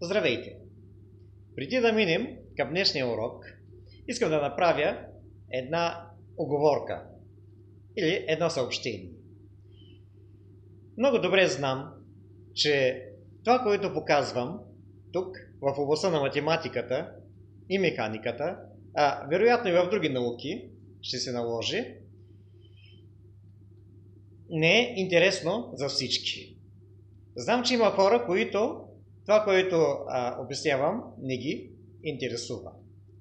Здравейте! Преди да минем към днешния урок, искам да направя една уговорка или едно съобщение. Много добре знам, че това, което показвам тук в областта на математиката и механиката, а вероятно и в други науки ще се наложи, не е интересно за всички. Знам, че има хора, които това, което обяснявам, не ги интересува.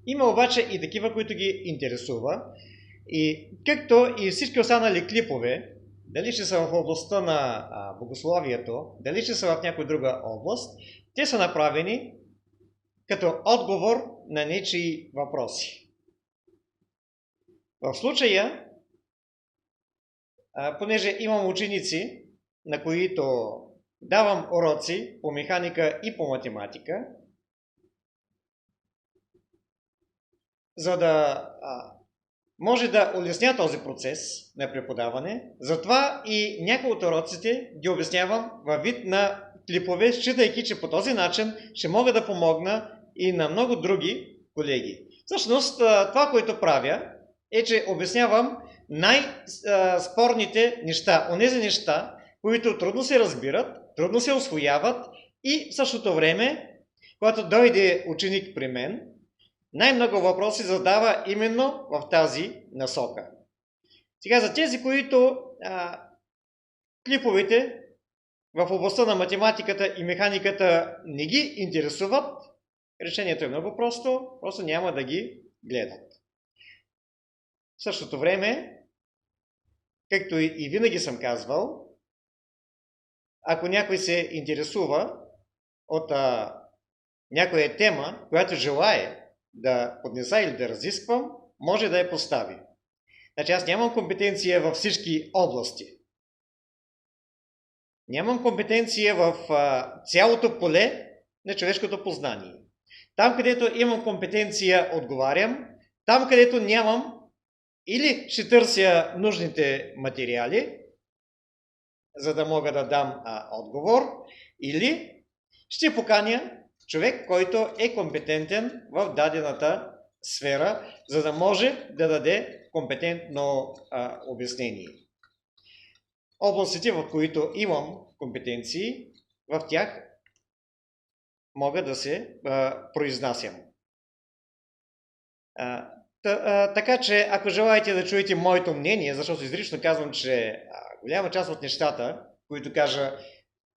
Има обаче и такива, които ги интересува. И както и всички останали клипове, дали ще са в областта на богословието, дали ще са в някоя друга област, те са направени като отговор на нечии въпроси. В случая, понеже имам ученици, на които давам уроци по механика и по математика, за да може да улесня този процес на преподаване. Затова и някои от уроците ги обяснявам във вид на клипове, считайки, че по този начин ще мога да помогна и на много други колеги. Всъщност, това, което правя, е, че обяснявам най-спорните неща, онези неща, които трудно се разбират, трудно се усвояват и в същото време, когато дойде ученик при мен, най-много въпроси задава именно в тази насока. Сега за тези, които клиповете в областта на математиката и механиката не ги интересуват, решението е много просто, просто няма да ги гледат. В същото време, както и винаги съм казвал, ако някой се интересува от някоя тема, която желае да поднеса или да разисквам, може да я постави. Значи аз нямам компетенция във всички области. Нямам компетенция в цялото поле на човешкото познание. Там, където имам компетенция, отговарям. Там, където нямам, или ще търся нужните материали, за да мога да дам отговор, или ще поканя човек, който е компетентен в дадената сфера, за да може да даде компетентно обяснение. Областите, в които имам компетенции, в тях мога да се произнасям. Така че, ако желаете да чуете моето мнение, защото изрично казвам, че голяма част от нещата, които кажа,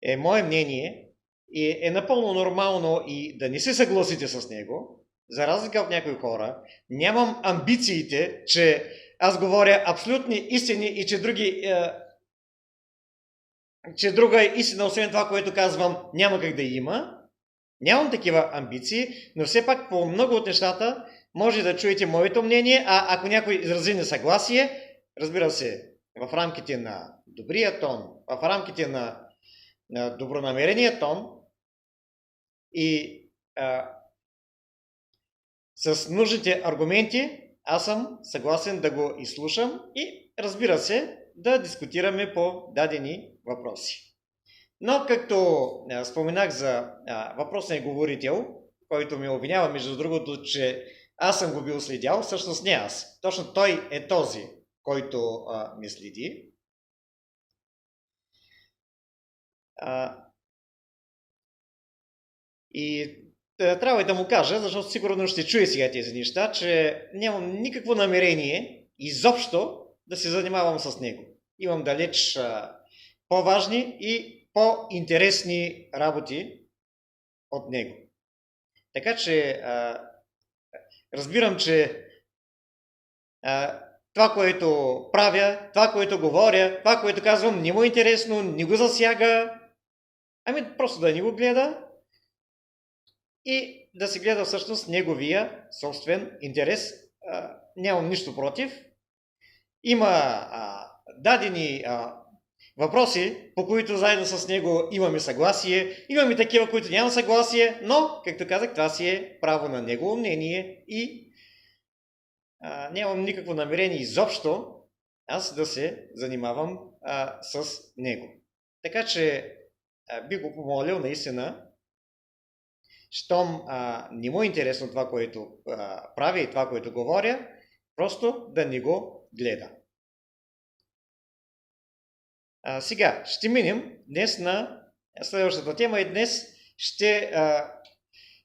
е мое мнение и е напълно нормално и да не се съгласите с него, за разлика от някои хора, нямам амбициите, че аз говоря абсолютни истини и че друга истина, освен това, което казвам, няма как да има. Нямам такива амбиции, но все пак по много от нещата може да чуете моето мнение, а ако някой изрази несъгласие, разбира се, в рамките на добрия тон, в рамките на добронамерения тон и с нужните аргументи, аз съм съгласен да го изслушам и, разбира се, да дискутираме по дадени въпроси. Но, както споменах за въпросния говорител, който ме обвинява, между другото, че аз съм го бил следял, всъщност не аз. Точно той е този, който ме следи. И трябва и да му кажа, защото сигурно ще чуе сега тези неща, че нямам никакво намерение изобщо да се занимавам с него. Имам далеч по-важни и по-интересни работи от него. Така че разбирам, че това, което правя, това, което говоря, това, което казвам, не му е интересно, не го засяга. Ами просто да не го гледа и да се гледа всъщност неговия собствен интерес. Нямам нищо против. Има дадени въпроси, по които заедно с него имаме съгласие, имаме такива, които няма съгласие, но, както казах, това си е право на негово мнение и нямам никакво намерение изобщо аз да се занимавам с него. Така че би го помолил наистина щом не му е интересно това, което прави и това, което говоря, просто да не го гледа. Сега ще минем днес на следващата тема и днес ще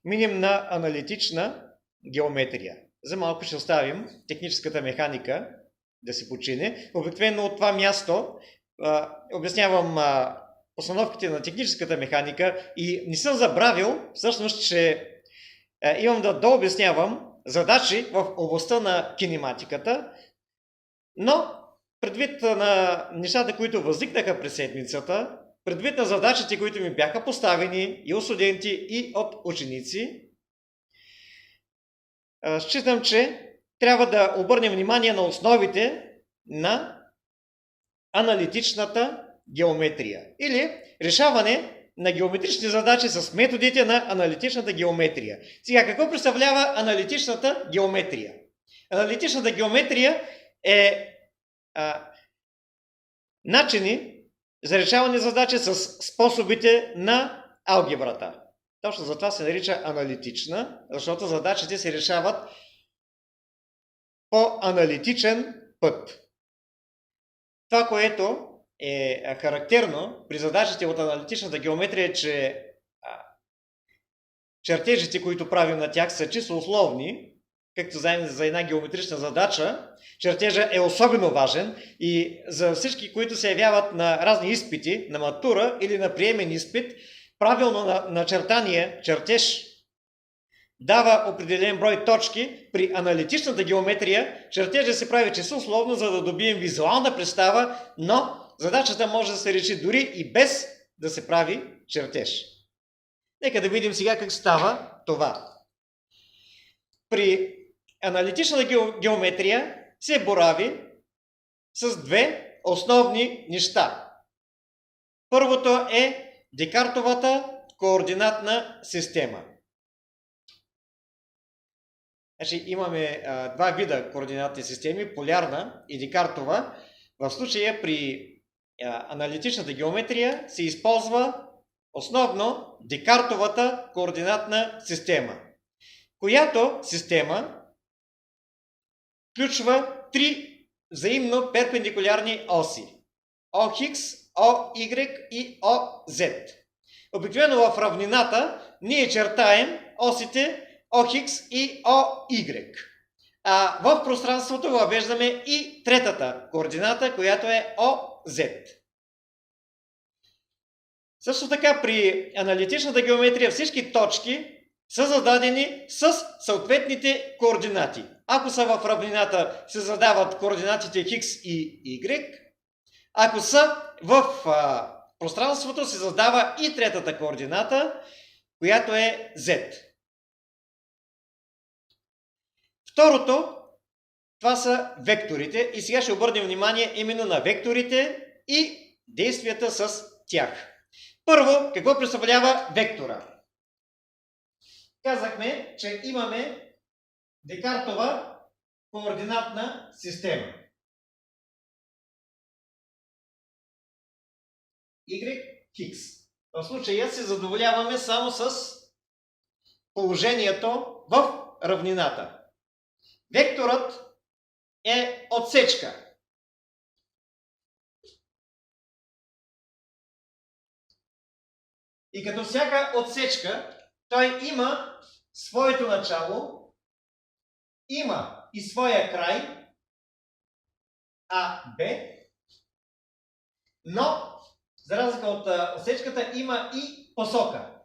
минем на аналитична геометрия. За малко ще оставим техническата механика да се почине. Обикновено от това място обяснявам постановките на техническата механика и не съм забравил, всъщност, че имам да дообяснявам задачи в областта на кинематиката, но предвид на нещата, които възникнаха през седмицата, предвид на задачите, които ми бяха поставени и от студенти, и от ученици, считам, че трябва да обърнем внимание на основите на аналитичната геометрия или решаване на геометрични задачи с методите на аналитичната геометрия. Сега, какво представлява аналитичната геометрия? Аналитичната геометрия е начини за решаване на задачи с способите на алгебрата. Точно за това се нарича аналитична, защото задачите се решават по аналитичен път. Това, което е характерно при задачите от аналитичната геометрия е, че чертежите, които правим на тях, са чисто условни, както знаем за една геометрична задача. Чертежа е особено важен и за всички, които се явяват на разни изпити, на матура или на приемен изпит, правилно начертания чертеж дава определен брой точки. При аналитичната геометрия чертежа се прави чисто условно, за да добием визуална представа, но задачата може да се реши дори и без да се прави чертеж. Нека да видим сега как става това. При аналитичната геометрия се борави с две основни неща. Първото е Декартовата координатна система. Значи имаме два вида координатни системи, полярна и Декартова. В случая при аналитичната геометрия се използва основно Декартовата координатна система, която система включва три взаимно перпендикулярни оси – OX, OY и OZ. Обикновено в равнината ние чертаем осите OX и OY. А в пространството въвеждаме и третата координата, която е OZ. Също така при аналитичната геометрия всички точки са зададени с съответните координати. Ако са в равнината, се задават координатите X и Y. Ако са в пространството, се задава и третата координата, която е Z. Второто, това са векторите. И сега ще обърнем внимание именно на векторите и действията с тях. Първо, какво представлява вектора? Казахме, че имаме Декартова координатна система. YX. В случая се задоволяваме само с положението в равнината. Векторът е отсечка. И като всяка отсечка, той има своето начало, има и своя край, А, Б, но, за разлика от отсечката, има и посока.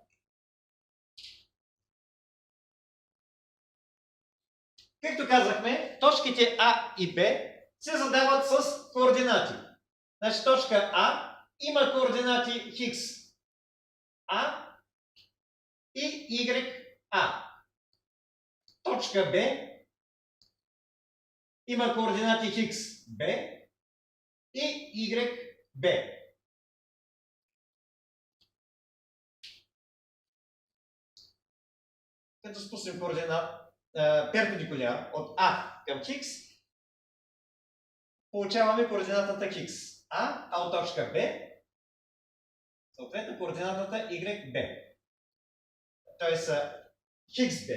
Както казахме, точките А и Б се задават с координати. Значи точка А има координати Хикс А и Y А. Точка Б има координати Хикс Б и Y Б. Като спуснем координат перпендикуляр от А към Хикс, получаваме координатата Хикс А от точка Б, съответно координатата YB. т.е. хикс б.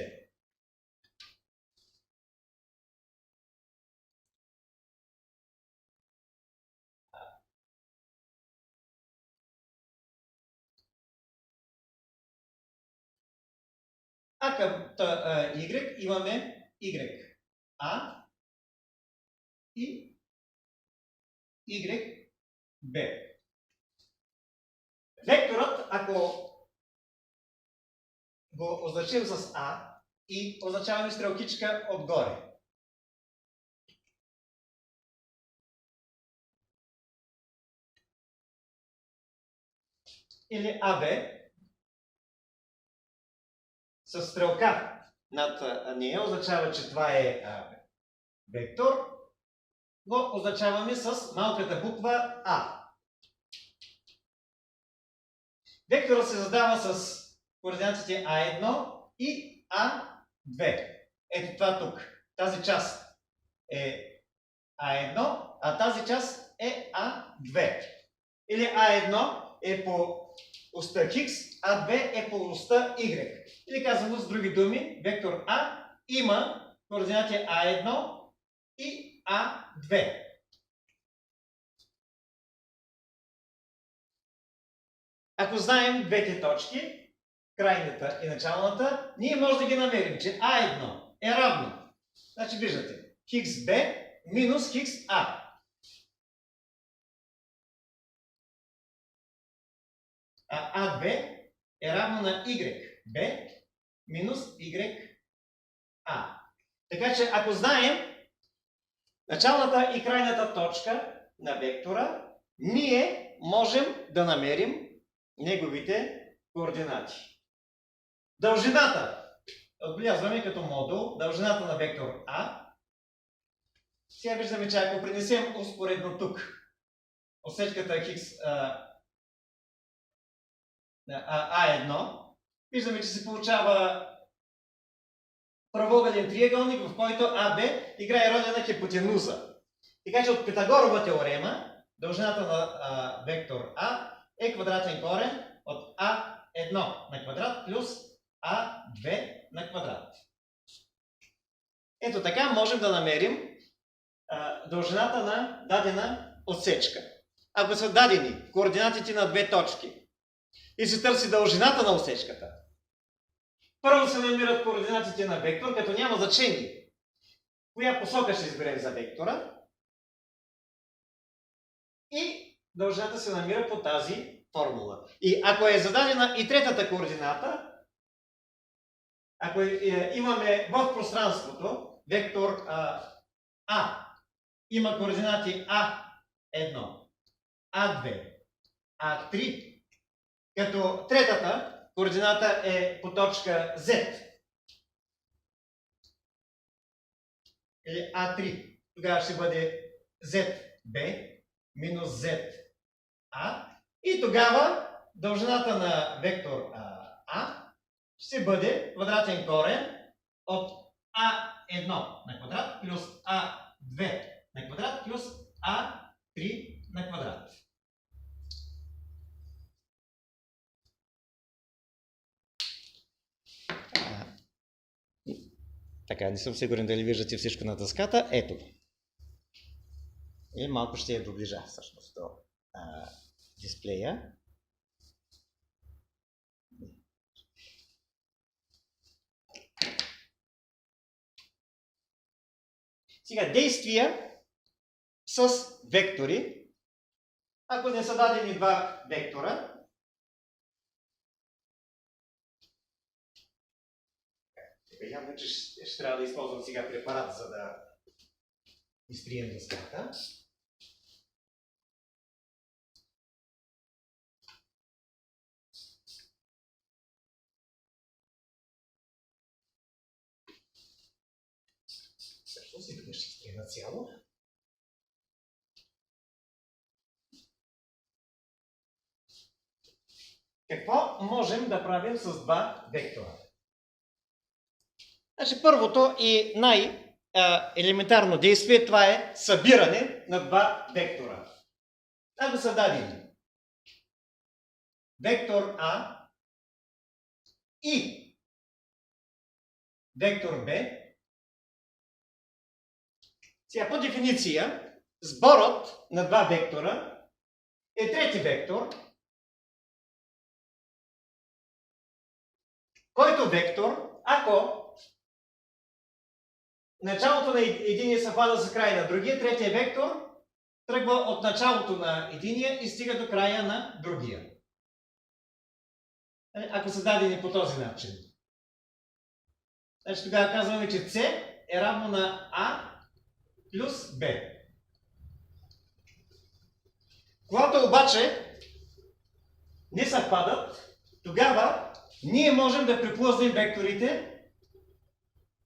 А към y имаме y а и y b. Векторът, ако го означим с а и означаваме стрелкичка отгоре. Или АБ с стрелка над нея означава, че това е вектор, го означаваме с малката буква А. Векторът се задава с координатите А1 и А2. Ето това тук. Тази част е А1, а тази част е А2. Или А1 е по оста Хикс, А2 е по оста Y. Или казано с други думи, вектор А има координати А1 и А2. Ако знаем двете точки, крайната и началната, ние може да ги намерим, че А1 е равно. Значи виждате, Хикс Б минус Хикс А. А2 е равно на YB минус YA. Така че ако знаем началната и крайната точка на вектора, ние можем да намерим неговите координати. Дължината. Отбелязваме като модул дължината на вектор А. Сега виждаме, че ако принесем успоредно тук отсечката Хикс А1, виждаме, че се получава правоъгълен триъгълник, в който АБ играе роля на хипотенуза. Така че от Питагорова теорема, дължината на вектор А е квадратен корен от А1 на квадрат плюс А2 на квадрат. Ето така можем да намерим дължината на дадена отсечка. Ако са дадени координатите на две точки и се търси дължината на отсечката, първо се намират координатите на вектор, като няма значение коя посока ще изберем за вектора, и дължината се намира по тази формула. И ако е зададена и третата координата, ако имаме в пространството вектор А има координати А1, А2, А3, като третата координата е по точка Z или А3, тогава ще бъде ZB минус ZA и тогава дължината на вектор А ще бъде квадратен корен от А1 на квадрат плюс А2 на квадрат плюс А3 на квадрат. Така, не съм сигурен дали виждате всичко на дъската. Ето. И малко ще я доближа всъщност до дисплея. Сега, действия с вектори. Ако не са дадени два вектора, явно, че ще трябва да използвам сега препарат, за да изтрием дъската. Всъщност и тук ще изтрия цяло. Какво можем да правим с два вектора? Значи първото и най-елементарно действие, това е събиране на два вектора. Ако са дадени вектор А и вектор b. Сега по дефиниция, сборът на два вектора е трети вектор, който вектор, ако началото на единия съвпада с края на другия, третия вектор тръгва от началото на единия и стига до края на другия. Ако са дадени по този начин. Значи тогава казваме, че C е равно на A плюс B. Когато обаче не съвпадат, тогава ние можем да приплъзнем векторите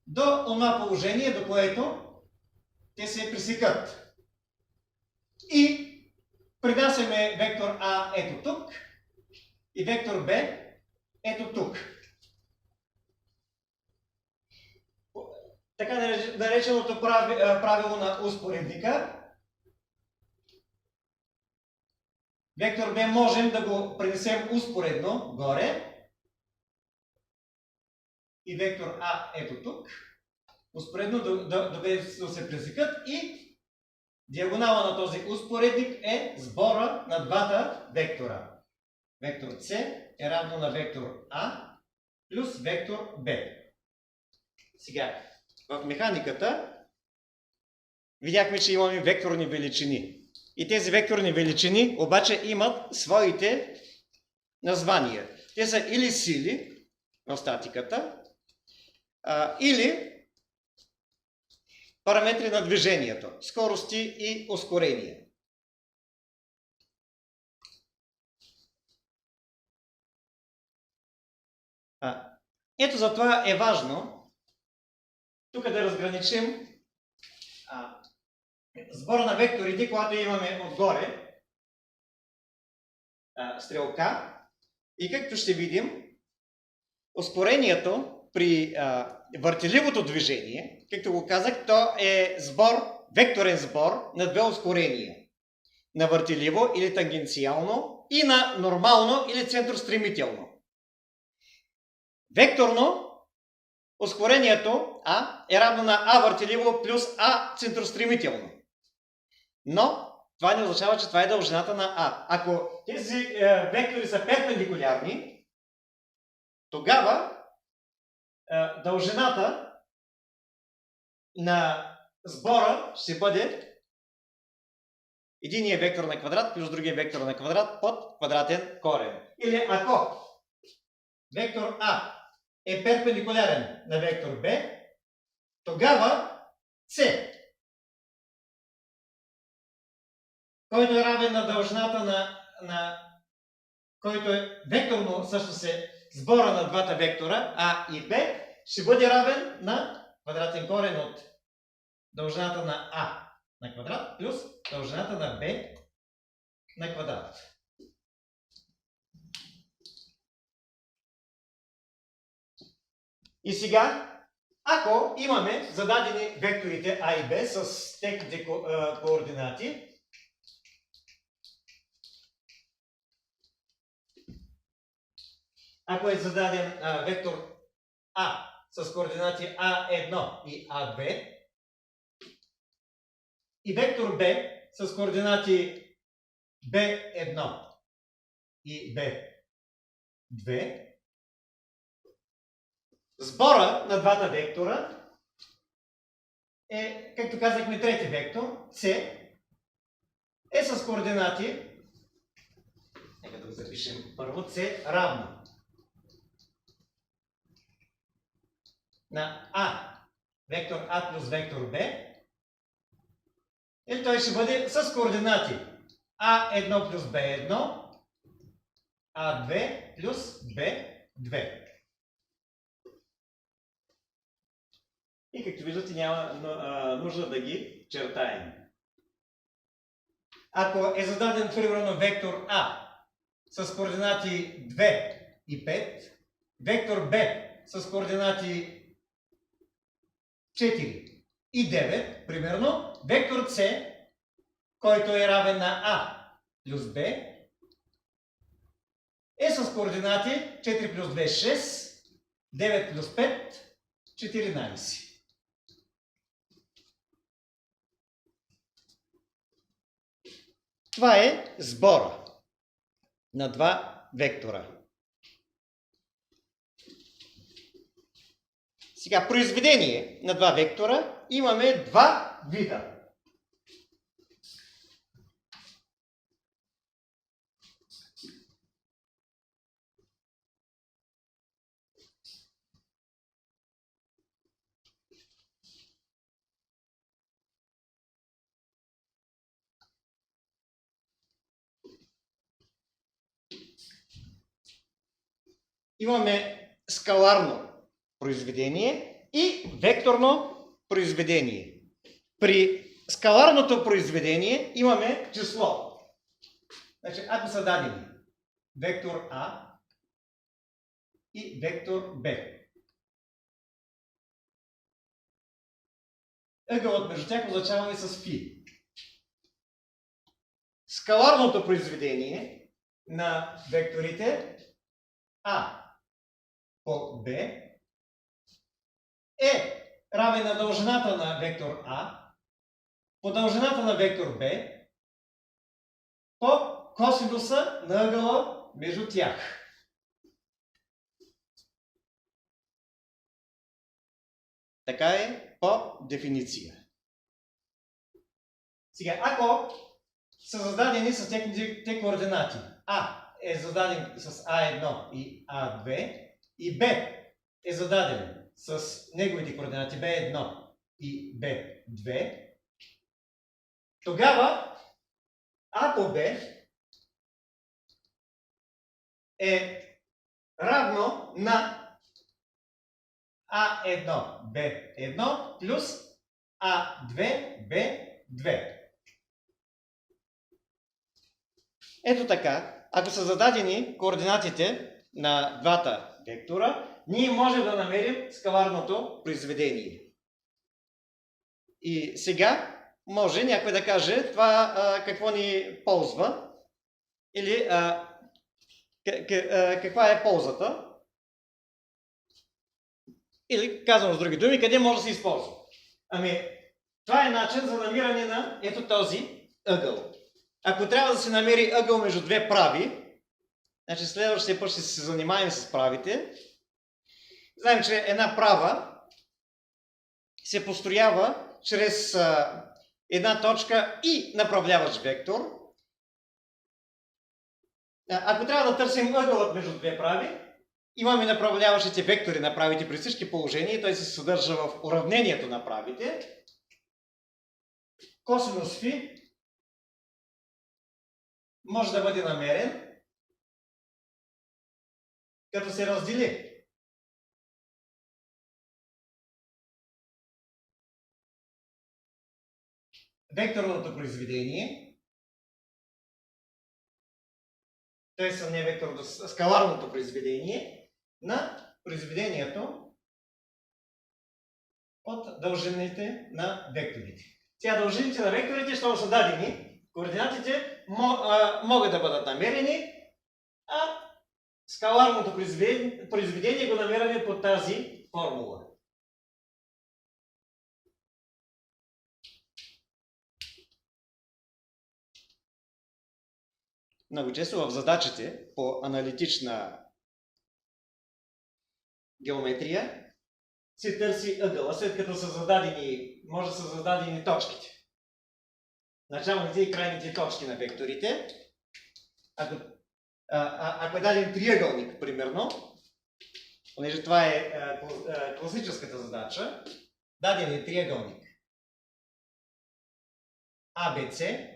до това положение, до което те се пресекат. И принасяме вектор А ето тук и вектор Б ето тук. Така нареченото правило на успоредника. Вектор Б можем да го пренесем успоредно горе. И вектор А ето тук. Успоредно да се пресекат и диагонала на този успоредник е сбора на двата вектора. Вектор С е равно на вектор А плюс вектор Б. Сега, в механиката видяхме, че имаме векторни величини. И тези векторни величини обаче имат своите названия. Те са или сили в статиката, или параметри на движението, скорости и ускорение. Ето за това е важно тук да разграничим сбора на векторите, когато имаме отгоре стрелка. И както ще видим, ускорението при въртеливото движение, както го казах, то е векторен сбор на две ускорения. На въртеливо или тангенциално и на нормално или центростремително. Векторно ускорението А е равно на А въртеливо плюс А центростремително. Но това не означава, че това е дължината на А. Ако тези вектори са перпендикулярни, тогава дължината на сбора ще бъде единия вектор на квадрат плюс другия вектор на квадрат под квадратен корен. Или ако вектор А е перпендикулярен на вектор Б, тогава С, който е равен на дължината който е векторно всъщност е сбора на двата вектора А и Б, ще бъде равен на квадратен корен от дължината на А на квадрат плюс дължината на Б на квадрат. И сега, ако имаме зададени векторите А и Б с техните координати, ако е зададен вектор А с координати А1 и А2 и вектор Б с координати B1 и B2, сбора на двата вектора е, както казахме, трети вектор, С, е с координати, нека да го запишем първо, С равно на А, вектор А плюс вектор Б, и той ще бъде с координати А1 плюс Б1, А2 плюс Б2. И както виждате, няма нужда да ги чертаем. Ако е зададен примерно вектор А с координати 2 и 5, вектор Б с координати 4 и 9, примерно, вектор С, който е равен на А плюс Б, е с координати 4 плюс 2 – 6, 9 плюс 5 14. Това е сбора на два вектора. Сега, произведение на два вектора имаме два вида. Имаме скаларно произведение и векторно произведение. При скаларното произведение имаме число. Значи, ако са дадени вектор А и вектор Б. Ъгълът между тях означаваме с фи. Скаларното произведение на векторите А по Б е равен на дължината на вектор А по дължината на вектор Б по косинуса на ъгъла между тях. Така е по дефиниция. Сега, ако са зададени с техните координати, А е зададен с А1 и А2 и Б е зададен с неговите координати B1 и B2, тогава А по Б е равно на А1 Б1 плюс А2 Б2. Ето така, ако са зададени координатите на двата вектора, ние можем да намерим скаларното произведение. И сега може някой да каже това какво ни ползва или каква е ползата. Или, казвам с други думи, къде може да се използва. Ами, това е начин за намиране на ето този ъгъл. Ако трябва да се намери ъгъл между две прави, значи следващия път ще се занимаем с правите. Знаем, че една права се построява чрез една точка и направляващ вектор. Ако трябва да търсим ъгълът между две прави, имаме направляващите вектори на правите при всички положения, той се съдържа в уравнението на правите. Косинус фи може да бъде намерен, като се раздели векторното произведение, т.е. не векторното, скаларното произведение на произведението от дължините на векторите. Сега дължините на векторите, щом са дадени, координатите могат да бъдат намерени, а скаларното произведение го намираме по тази формула. Много често в задачите по аналитична геометрия се търси ъгъла, след като са зададени, може да са зададени точките. Началните и крайните точки на векторите. Ако е даден триъгълник, примерно, понеже това е класическата задача, даден е триъгълник ABC,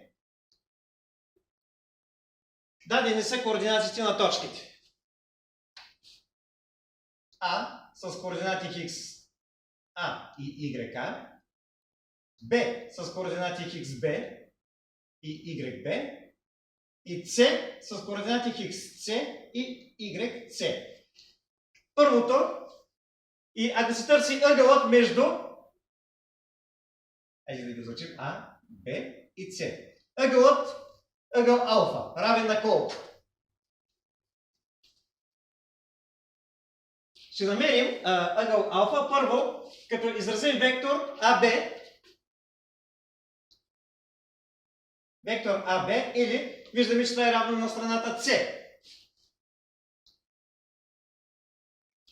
дадени са координатите на точките. А с координати X, А и YA, Б с координати XB и YB и С с координати XC и YC. Първото, и ако се търси ъгълът между, да го звучим, А, Б и С. Ъгъл алфа, равен на колко? ще намерим ъгъл алфа първо, като изразим вектор АБ. Вектор АБ или виждаме, че това е равно на страната С.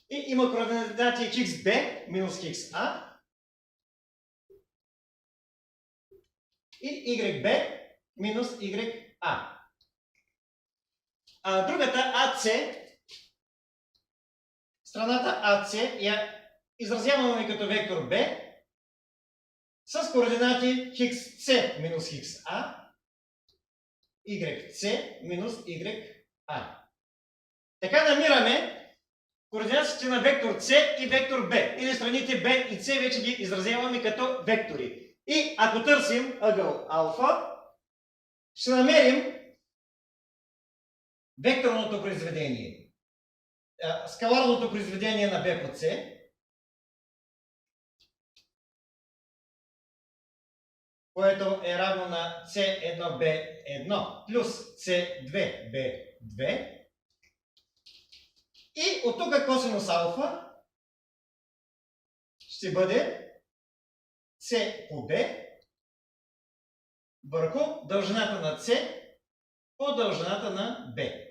И има координати xb минус xa и yb минус ya. А другата AC, страната AC я изразяваме като вектор b с координати xc минус xa, yc минус ya. Така намираме координатите на вектор c и вектор b. Или страните b и c вече ги изразяваме като вектори. И ако търсим ъгъл алфа, ще намерим векторното произведение, скаларното произведение на b по c, което е равно на c1b1 плюс c2b2. И от тук косинус алфа ще бъде c по b върху дължината на c по дължината на b.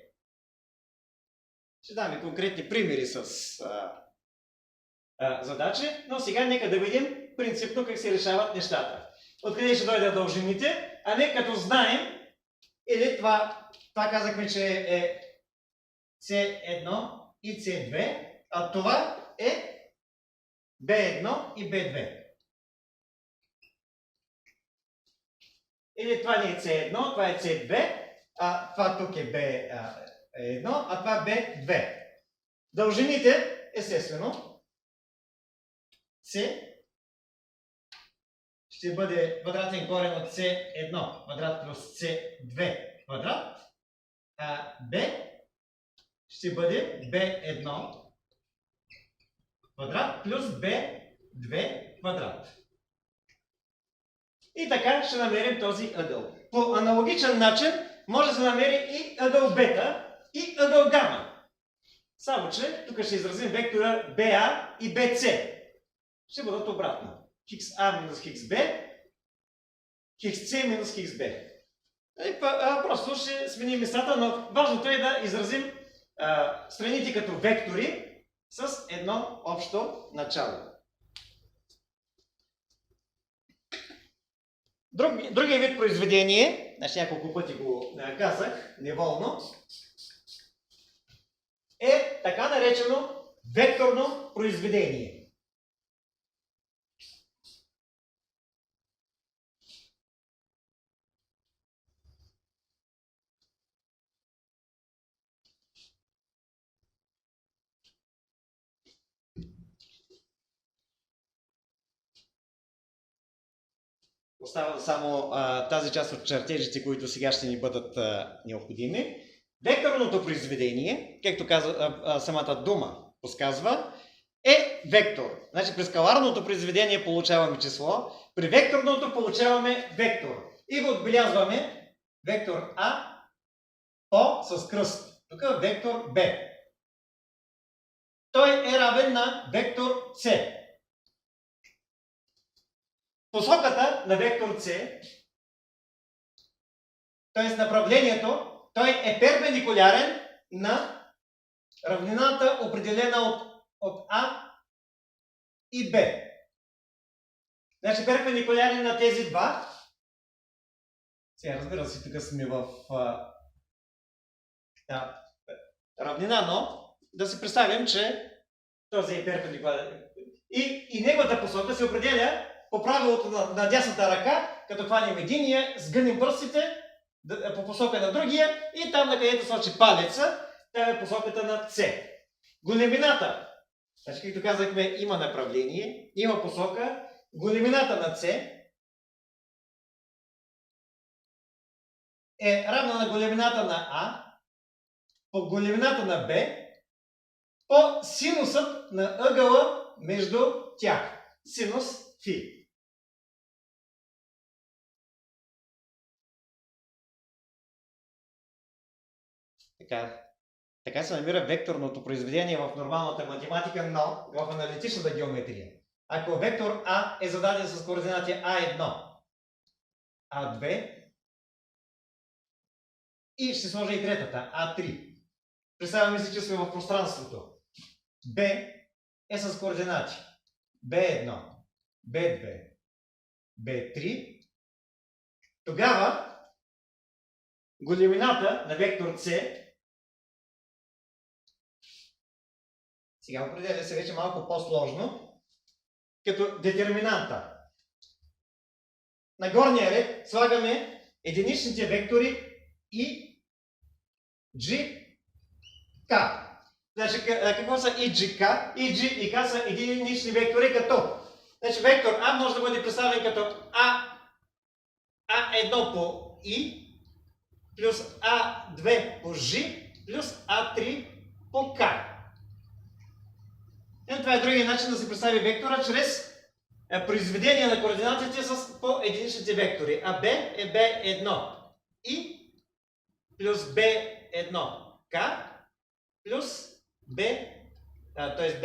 Ще дам и конкретни примери с задачи, но сега нека да видим принципно как се решават нещата. Откъде ще дойдат дължините, а не като знаем, или това казахме, че е C1 и C2, а това е B1 и B2. Или това не е C1, това е C2, а това тук е B1, а това B2. Дължините, естествено, C ще бъде квадратен корен от C1 квадрат плюс C2 квадрат, а B ще бъде B1 квадрат плюс B2 квадрат. И така ще намерим този ъгъл. По аналогичен начин може да се намери и ъгъл бета и ъгъл гама. Само че тук ще изразим вектора BA и BC. Ще бъдат обратно. XA минус XB, XC минус XB. Просто ще сменим местата, но важното е да изразим страните като вектори с едно общо начало. Другия вид произведение, значи няколко пъти го казах, неволно, е така наречено векторно произведение. Оставам само тази част от чертежите, които сега ще ни бъдат необходими. Векторното произведение, както казва самата дума подсказва, е вектор. Значи при скаларното произведение получаваме число, при векторното получаваме вектор. И го отбелязваме вектор А с кръст. Тук е вектор Б. Той е равен на вектор С. Посоката на вектор С, т.е. направлението, той е перпендикулярен на равнината, определена от А и Б. Значи перпендикулярен на тези два. Сега разбира се, тук сме в равнина, но да си представим, че този е перпендикулярен. И неговата посока се определя по правилото на дясната ръка, като хванем единия, сгънем пръстите по посока на другия и там, на където сочи палеца, там е посоката на С. Големината, значи, както казахме, има направление, има посока, големината на С е равна на големината на А по големината на Б по синусът на ъгъла между тях. Синус фи. Така, Така се намира векторното произведение в нормалната математика, но в аналитичната геометрия. Ако вектор А е зададен с координати А1, А2 и ще сложа и третата, А3. Представяме си, че сме в пространството. Б е с координати B1, B2, B3. Тогава големината на вектор С сега определя се вече малко по-сложно, като детерминанта. На горния ред слагаме единичните вектори и G, K. Значи, какво са и G, K? И G и K са единични вектори, като значи, вектор А може да бъде представен като А1 по I плюс А2 по G плюс А3 по K. Това е другия начин да се представи вектора чрез произведение на координатите с по единичните вектори. А B е B1 I плюс B1 K плюс B, т.е. B,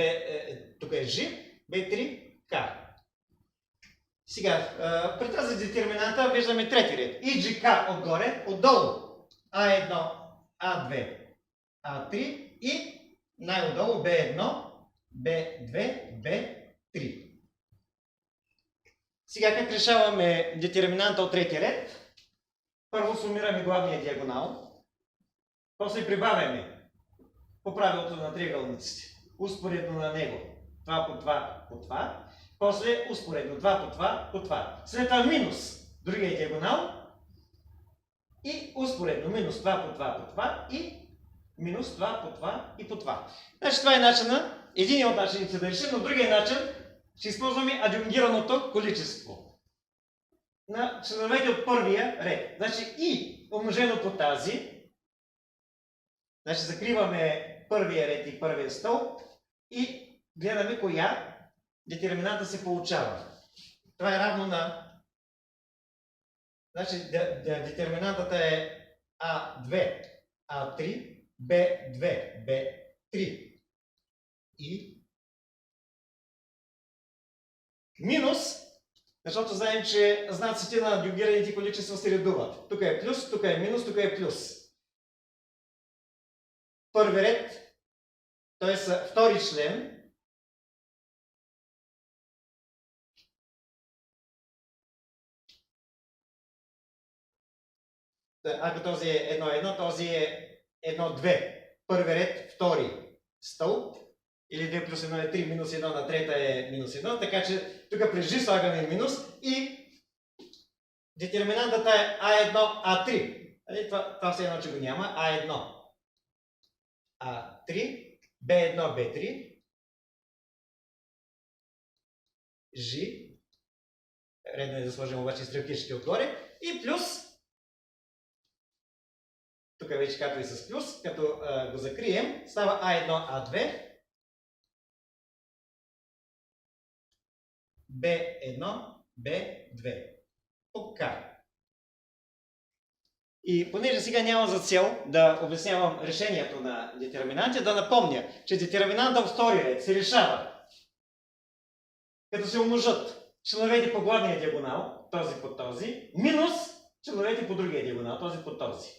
тук е G, B3 K. Сега, при тази детерминанта виждаме трети ред. И GK отгоре, отдолу A1, A2, A3 и най-отдолу B1, B2, B3. Сега как решаваме детерминанта от трети ред? Първо сумираме главния диагонал, после прибавяме по правилото на триъгълниците, успоредно на него, това по това по това, после успоредно това по това по това. След това минус другия диагонал и успоредно минус това по това по това и минус това по това и по това. Значи това е начина, един от начините да решим, но другия начин ще използваме адюнгираното количество на членовете от първия ред. Значи и умножено по тази, значи закриваме първия ред и първия стълб и гледаме коя детерминанта се получава. Това е равно на... Значи детерминантата е А2, А3, Б2, Б3 и минус, защото знаем, че знаците на адюнгираните количества се редуват. Тук е плюс, тук е минус, тук е плюс. Първи ред, т.е. втори член, ако този е 1,1, този е 1,2. Първи ред, втори стълб, или 2 плюс 1 е 3, минус 1 на трета е минус 1, така че тук при G слагаме минус и детерминантата е A1, A3. Това все едно, че го няма. A1, A3, B1, B3, G, редно е да сложим обаче стрелкички отгоре, и плюс, тук вече както и с плюс, като го закрием, става A1, A2, B1, B2. Така. И понеже сега няма за цел да обяснявам решението на детерминанти, да напомня, че детерминанта в втори ред се решава като се умножат членовете по главния диагонал, този по този, минус членовете по другия диагонал, този по този.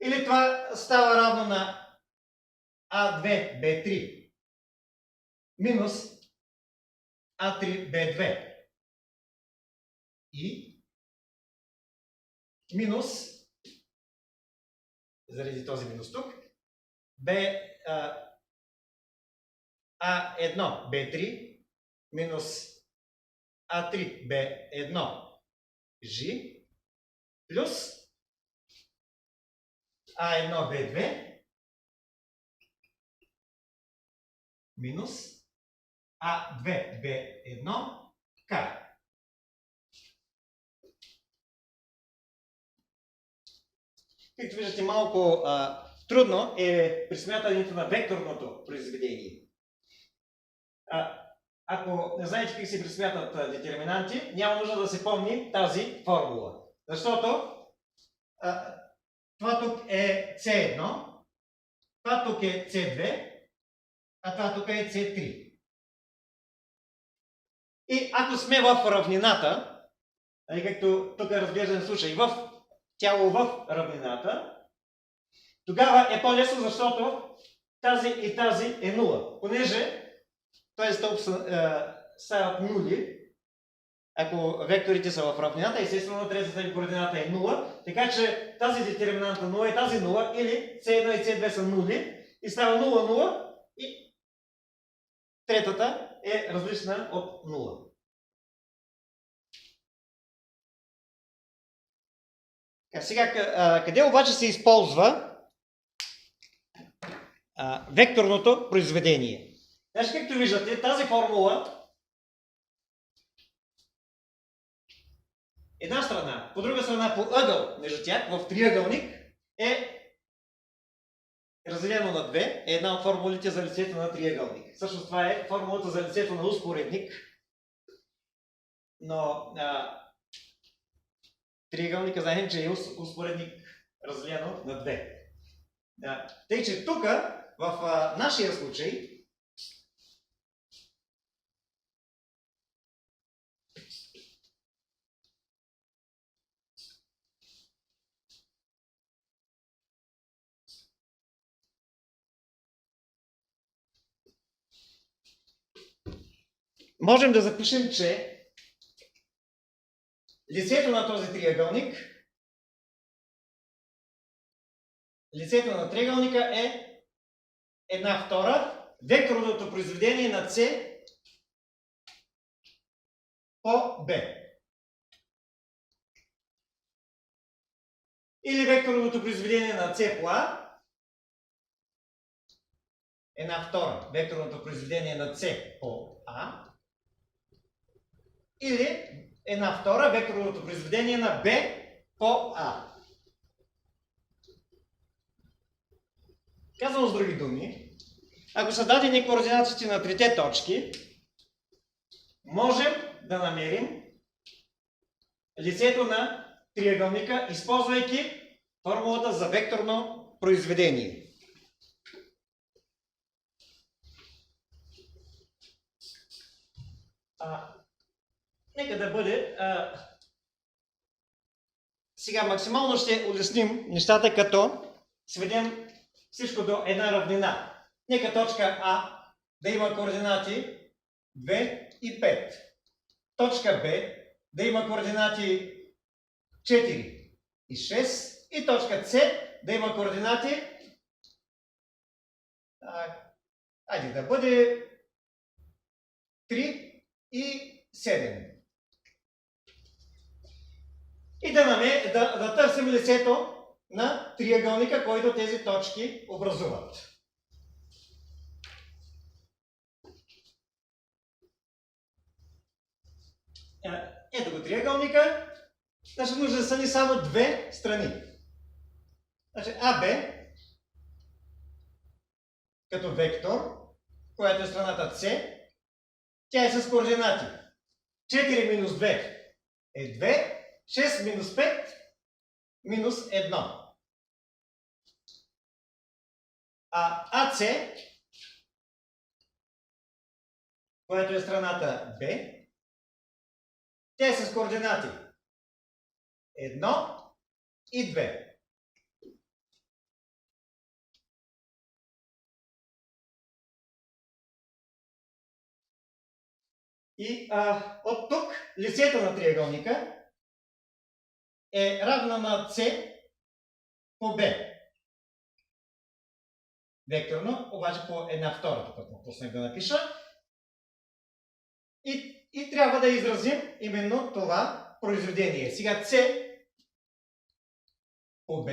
Или това става равно на А2, Б3 минус А3, Б2 и минус, заради този минус тук, А1, Б3 минус А3, Б1, Ж плюс А1, Б2 минус А2, Б1, К. Както виждате, малко трудно е при смятането на векторното произведение. Ако не знаете как се присмятат детерминанти, няма нужда да се помни тази формула. Защото това тук е C1, Това тук е C2, а това тук е C3. И ако сме в равнината, както тук разглеждаме случай, в тяло в равнината, тогава е по-лесно, защото тази и тази е 0. Понеже този стълб стават нули, ако векторите са в равнината, естествено третата координата е 0, така че тази детерминанта 0 е тази 0, или C1 и C2 са нули, и става 0, 0, и третата е различна от 0. Сега, къде обаче се използва векторното произведение? Значи, както виждате, тази формула една страна, по друга страна по ъгъл между тях, в триъгълник, е разделено на две, е една от формулите за лицето на триъгълник. Всъщност това е формулата за лицето на успоредник, но триъгълника знаем, че е успоредник разделено на две. Тъй, че тук, в нашия случай, можем да запишем, че лицето на този триъгълник, лицето на триъгълника е една втора, векторното произведение на C по B. Или векторното произведение на C по A, една втора, векторното произведение на C по A, или една втора, векторното произведение на B по А. Казвам с други думи, ако са дадени координатите на трите точки, можем да намерим лицето на триъгълника, използвайки формулата за векторно произведение. Нека да бъде... Сега максимално ще улесним нещата, като сведем всичко до една равнина. Нека точка А да има координати 2 и 5. Точка Б да има координати 4 и 6. И точка С да има координати... Айде да бъде 3 и 7. И да търсим лицето на триъгълника, който тези точки образуват. Ето го триъгълника. Значи нужда са ни само две страни. Значи АБ като вектор, която е страната С, тя е с координати 4 минус 2 е 2, 6 минус 5 минус 1. АЦ, която е страната Б, тя е с координати 1 и 2. И от тук лицето на триъгълника е равна на С по Б. Векторно, обаче по една втора, тук пропуснах да напиша. И трябва да изразим именно това произведение. Сега С по Б,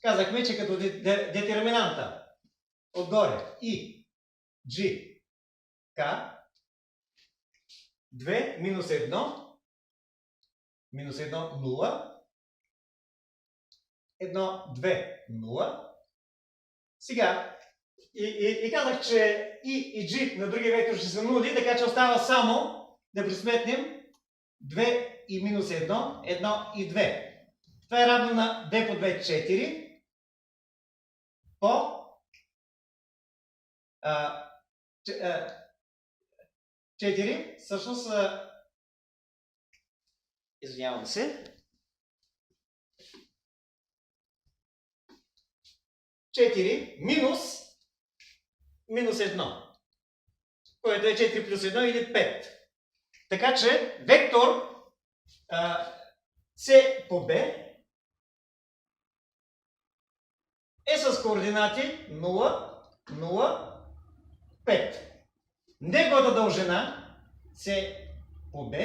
казахме, че като детерминанта отгоре И, G, K, 2 минус 1, минус 1, 0, 1, 2, 0. Сега, и казах, че и G на другия вектор ще са нули, така че остава само да присметнем 2 и минус 1, 1 и 2. Това е равно на D по 2, 4 по 4, всъщност, извинявам се, 4 минус 1, което е 4 плюс 1 или 5. Така че вектор C по B е с координати 0, 0, 5. Неговата дължина C по B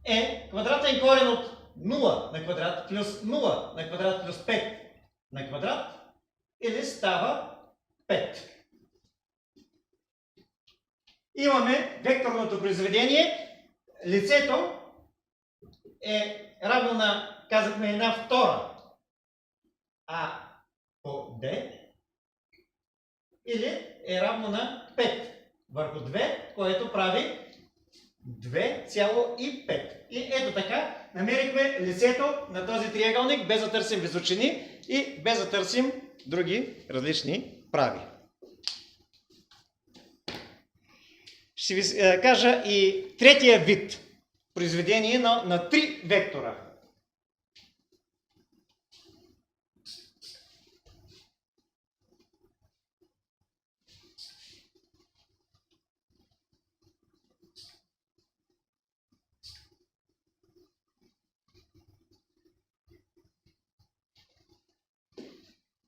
е квадратен корен от 0 на квадрат плюс 0 на квадрат плюс 5 на квадрат, или става 5. Имаме векторното произведение. Лицето е равно на, казахме, 1/2 А по B, или е равно на 5 върху 2, което прави 2,5. И ето така намерихме лицето на този триъгълник, без да търсим височини и без да търсим други различни прави. Ще ви кажа и третия вид произведение на 3 вектора.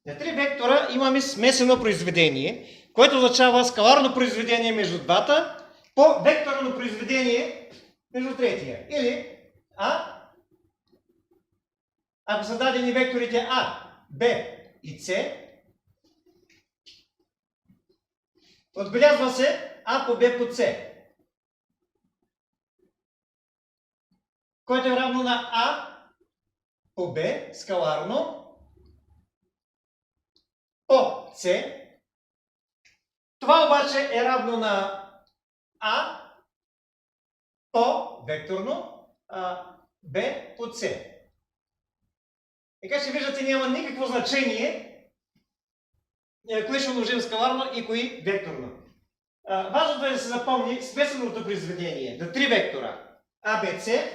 На 3 вектора имаме смесено произведение, което означава скаларно произведение между двата по векторно произведение между третия. Или ако са дадени векторите А, Б и С, отбелязва се А по Б по С, което е равно на А по Б скаларно по С. Това обаче е равно на А по векторно Б по С. Така че виждате, няма никакво значение кои ще умножим скаларно и кои векторно. Важното е да се запомни смесеното произведение на 3 вектора ABC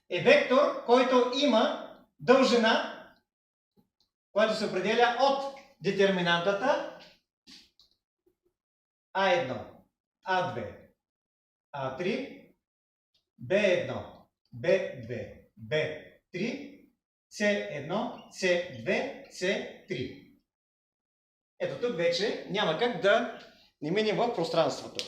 е вектор, който има дължина, която се определя от детерминантата А1, А2, А3, Б1, Б2, Б3, С1, С2, С3. Ето тук вече няма как да не минем в пространството.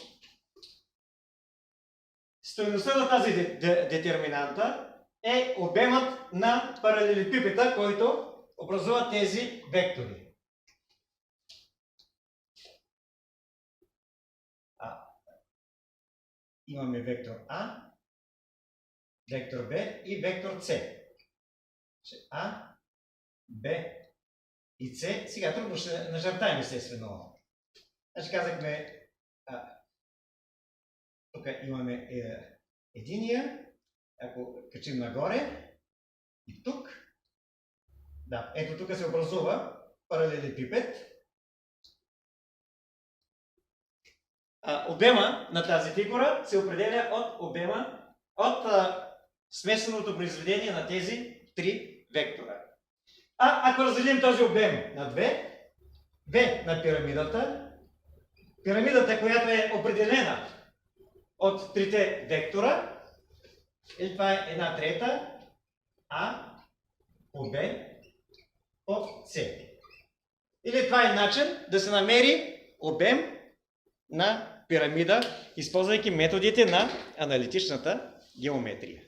Стойността на тази детерминанта е обемът на паралелепипеда, който образува тези вектори. Имаме вектор А, вектор Б и вектор С. А, Б и С. Сега трудно ще начертаем, естествено. Значи казахме, тук имаме единия, ако качим нагоре, и тук, да, ето тук се образува паралелепипед. Обема на тази фигура се определя от обема от смесеното произведение на тези 3 вектора. Ако разделим този обем на 2, V на пирамидата, която е определена от 3 вектора, и това е 1/3 А по Б по С. Или това е начин да се намери обем на пирамида, използвайки методите на аналитичната геометрия.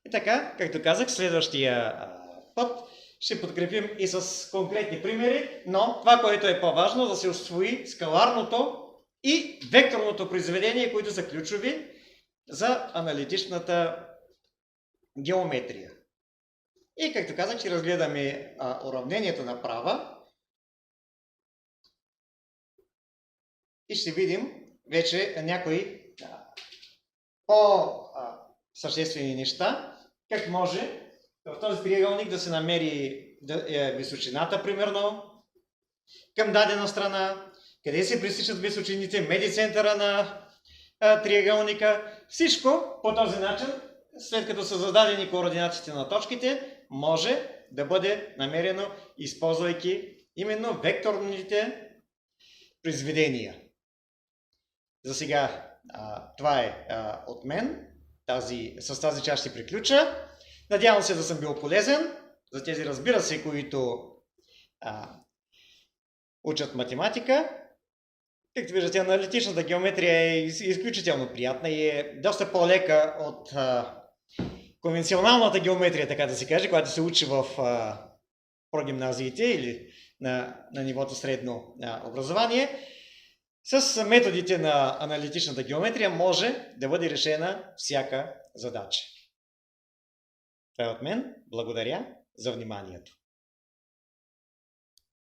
И така, както казах, следващия път ще подкрепим и с конкретни примери, но това, което е по-важно, да се усвои скаларното и векторното произведение, които са ключови за аналитичната геометрия. И както казах, ще разгледаме уравнението на права и ще видим вече някои по-съществени неща, как може в този триъгълник да се намери височината, примерно, към дадена страна, къде се пресичат височините, медицентъра на триъгълника. Всичко по този начин, след като са зададени координатите на точките, може да бъде намерено, използвайки именно векторните произведения. За сега това е от мен. С тази част ще приключа. Надявам се да съм бил полезен за тези, разбира се, които учат математика. Както виждате, аналитичната геометрия е изключително приятна и е доста по-лека от конвенционалната геометрия, така да се каже, която се учи в прогимназиите или на нивото средно образование. С методите на аналитичната геометрия може да бъде решена всяка задача. Това е от мен. Благодаря за вниманието.